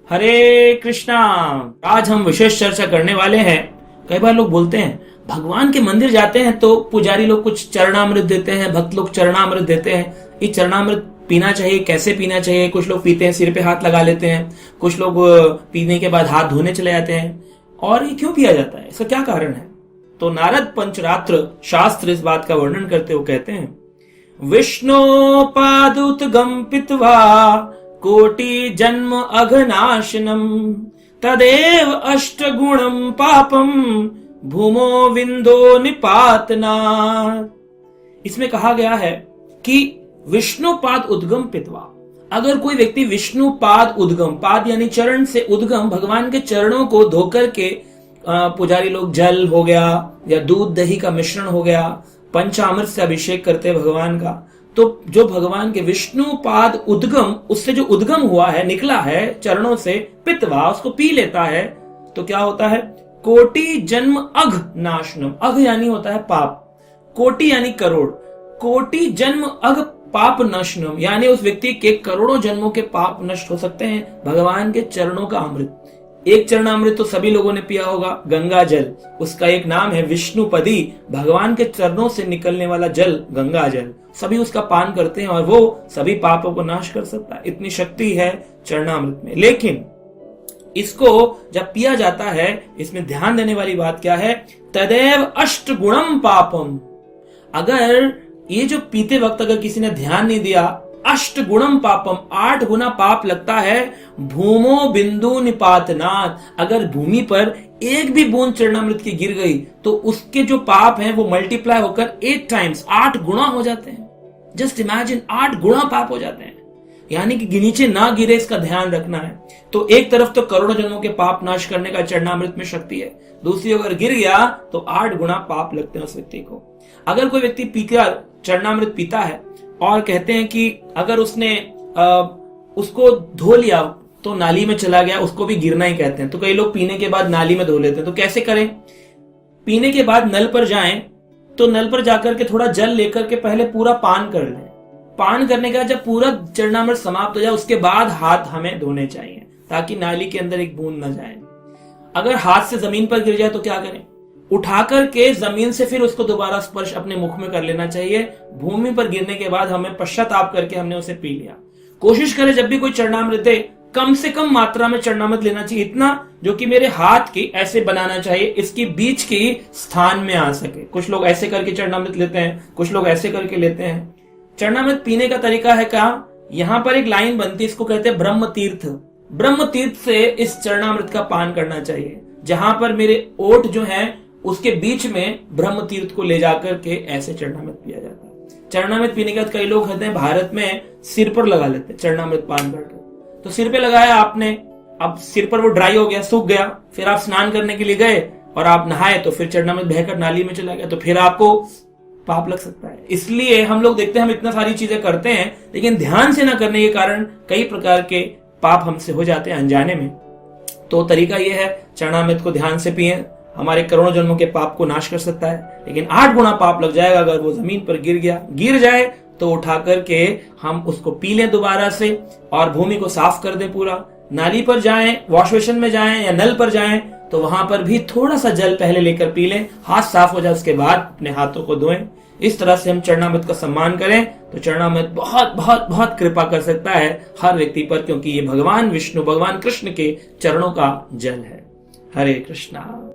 हरे कृष्णा। आज हम विशेष चर्चा करने वाले हैं। कई बार लोग बोलते हैं भगवान के मंदिर जाते हैं तो पुजारी लोग कुछ चरणामृत देते हैं, भक्त लोग चरणामृत देते हैं। ये चरणामृत पीना चाहिए, कैसे पीना चाहिए? कुछ लोग पीते हैं सिर पे हाथ लगा लेते हैं, कुछ लोग पीने के बाद हाथ धोने चले जाते हैं। और ये क्यों पिया जाता है, इसका क्या कारण है? तो नारद पंचरात्र शास्त्र इस बात का वर्णन करते हुए कहते हैं, विष्णोपादुतगम पित्वा कोटि जन्म अघनाशनम तदेव अष्टगुणम पापम भूमो विंदो निपातना। इसमें कहा गया है कि विष्णुपाद उद्गम पित्वा, अगर कोई व्यक्ति विष्णुपाद उद्गम, पाद यानी चरण से उद्गम, भगवान के चरणों को धोकर के पुजारी लोग जल हो गया या दूध दही का मिश्रण हो गया, पंचामृत से अभिषेक करते भगवान का, तो जो भगवान के विष्णुपाद उद्गम, उससे जो उद्गम हुआ है, निकला है चरणों से, पित्वा, उसको पी लेता है, तो क्या होता है? कोटि जन्म अघ नाशनम। अघ यानी होता है पाप, कोटि यानी करोड़, कोटि जन्म अघ पाप नशनम, यानी उस व्यक्ति के करोड़ों जन्मों के पाप नष्ट हो सकते हैं भगवान के चरणों का अमृत। एक चरणामृत तो सभी लोगों ने पिया होगा, गंगा जल, उसका एक नाम है विष्णुपदी, भगवान के चरणों से निकलने वाला जल गंगा जल, सभी उसका पान करते हैं और वो सभी पापों को नाश कर सकता है। इतनी शक्ति है चरणामृत में। लेकिन इसको जब पिया जाता है, इसमें ध्यान देने वाली बात क्या है? तदेव अष्ट गुणम पापम। अगर ये जो पीते वक्त अगर किसी ने ध्यान नहीं दिया, अष्ट गुणम पापम, 8 गुना पाप लगता है। भूमो बिंदु निपातनात्, अगर भूमि पर एक भी बूंद चरणामृत की गिर गई तो उसके जो पाप हैं वो मल्टीप्लाई होकर 8 टाइम्स, 8 गुना हो जाते हैं। जस्ट इमेजिन, 8 गुना पाप हो जाते हैं। यानी कि नीचे ना गिरे, इसका ध्यान रखना है। तो एक तरफ तो करोड़ों जन्मों के पाप नाश करने का चरणामृत में शक्ति है, दूसरी अगर गिर गया तो 8 गुना पाप लगते हैं उस व्यक्ति को। अगर कोई व्यक्ति पीकर चरणामृत पीता है और कहते हैं कि अगर उसने उसको धो लिया तो नाली में चला गया, उसको भी गिरना ही कहते हैं। तो कई लोग पीने के बाद नाली में धो लेते हैं। तो कैसे करें? पीने के बाद नल पर जाएं, तो नल पर जाकर के थोड़ा जल लेकर के पहले पूरा पान कर लें। पान करने के बाद जब पूरा चरणामृत समाप्त हो जाए, उसके बाद हाथ हमें धोने चाहिए ताकि नाली के अंदर एक बूंद न जाए। अगर हाथ से जमीन पर गिर जाए तो क्या करें? उठाकर के जमीन से फिर उसको दोबारा स्पर्श अपने मुख में कर लेना चाहिए। भूमि पर गिरने के बाद हमें पश्चाताप करके हमने उसे पी लिया। कोशिश करें जब भी कोई चरणामृत दे, कम से कम मात्रा में चरणामृत लेना चाहिए, इतना जो कि मेरे हाथ की ऐसे बनाना चाहिए, इसकी बीच की स्थान में आ सके। कुछ लोग ऐसे करके चरणामृत लेते हैं, कुछ लोग ऐसे करके लेते हैं। चरणामृत पीने का तरीका है क्या? यहां पर एक लाइन बनती है, इसको कहते हैं ब्रह्म तीर्थ। ब्रह्म तीर्थ से इस चरणामृत का पान करना चाहिए। जहां पर मेरे ओठ जो है उसके बीच में ब्रह्म तीर्थ को ले जाकर के ऐसे चरणामृत पिया जाता है। चरणामृत पीने के बाद कई लोग कहते हैं भारत में सिर पर लगा लेते हैं चरणामृत पान करके। तो सिर पे लगाया आपने, अब सिर पर वो ड्राई हो गया, सूख गया, फिर आप स्नान करने के लिए गए और आप नहाए तो फिर चरणामृत बहकर नाली में चला गया, तो फिर आपको पाप लग सकता है। इसलिए हम लोग देखते हैं हम इतना सारी चीजें करते हैं, लेकिन ध्यान से ना करने के कारण कई प्रकार के पाप हमसे हो जाते हैं अनजाने में। तो तरीका यह है, चरणामृत को ध्यान से पिए, हमारे करोड़ों जन्मों के पाप को नाश कर सकता है। लेकिन 8 गुना पाप लग जाएगा अगर वो जमीन पर गिर जाए तो उठा करके हम उसको पी लें दोबारा से और भूमि को साफ कर दें पूरा। नाली पर जाएं, वॉश बेसिन में जाएं या नल पर जाएं तो वहां पर भी थोड़ा सा जल पहले लेकर पी लें, हाथ साफ हो जाए उसके बाद अपने हाथों को धोएं। इस तरह से हम चरणामृत का सम्मान करें तो चरणामृत बहुत बहुत बहुत कृपा कर सकता है हर व्यक्ति पर, क्योंकि ये भगवान विष्णु, भगवान कृष्ण के चरणों का जल है। हरे कृष्णा।